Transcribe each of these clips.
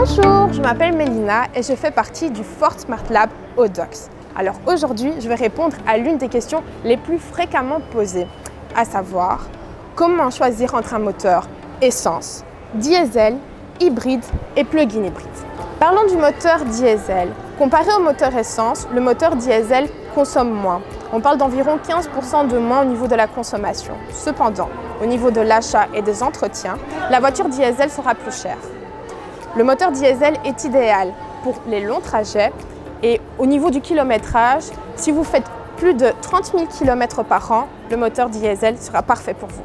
Bonjour, je m'appelle Mélina et je fais partie du Ford Smart Lab Audox. Alors aujourd'hui, je vais répondre à l'une des questions les plus fréquemment posées, à savoir comment choisir entre un moteur essence, diesel, hybride et plug-in hybride. Parlons du moteur diesel. Comparé au moteur essence, le moteur diesel consomme moins. On parle d'environ 15% de moins au niveau de la consommation. Cependant, au niveau de l'achat et des entretiens, la voiture diesel sera plus chère. Le moteur diesel est idéal pour les longs trajets et au niveau du kilométrage, si vous faites plus de 30 000 km par an, le moteur diesel sera parfait pour vous.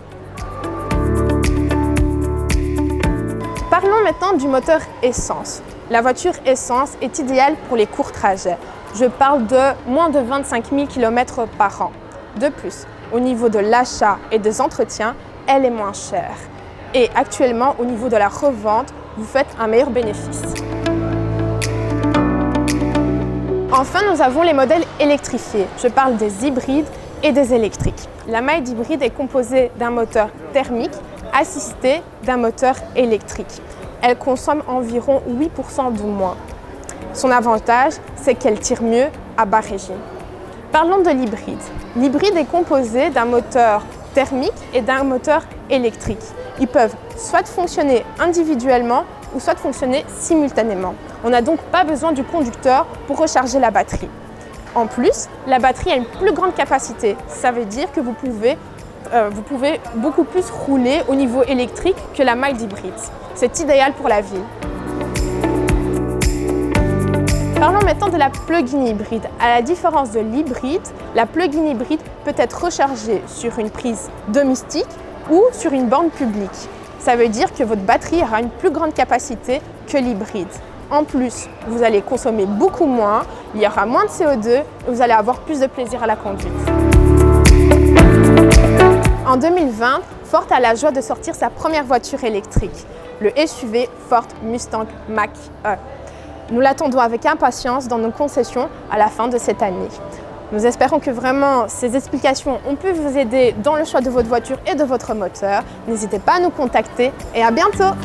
Parlons maintenant du moteur essence. La voiture essence est idéale pour les courts trajets. Je parle de moins de 25 000 km par an. De plus, au niveau de l'achat et des entretiens, elle est moins chère. Et actuellement, au niveau de la revente, vous faites un meilleur bénéfice. Enfin, nous avons les modèles électrifiés. Je parle des hybrides et des électriques. La mild hybride est composée d'un moteur thermique assisté d'un moteur électrique. Elle consomme environ 8% de moins. Son avantage, c'est qu'elle tire mieux à bas régime. Parlons de l'hybride. L'hybride est composé d'un moteur thermique et d'un moteur électrique. Ils peuvent soit fonctionner individuellement ou soit fonctionner simultanément. On n'a donc pas besoin du conducteur pour recharger la batterie. En plus, la batterie a une plus grande capacité. Ça veut dire que vous pouvez beaucoup plus rouler au niveau électrique que la mild hybride. C'est idéal pour la ville. Parlons maintenant de la plug-in hybride. À la différence de l'hybride, la plug-in hybride peut être rechargée sur une prise domestique ou sur une borne publique. Ça veut dire que votre batterie aura une plus grande capacité que l'hybride. En plus, vous allez consommer beaucoup moins, il y aura moins de CO2 et vous allez avoir plus de plaisir à la conduite. En 2020, Ford a la joie de sortir sa première voiture électrique, le SUV Ford Mustang Mach-E. Nous l'attendons avec impatience dans nos concessions à la fin de cette année. Nous espérons que vraiment ces explications ont pu vous aider dans le choix de votre voiture et de votre moteur. N'hésitez pas à nous contacter et à bientôt!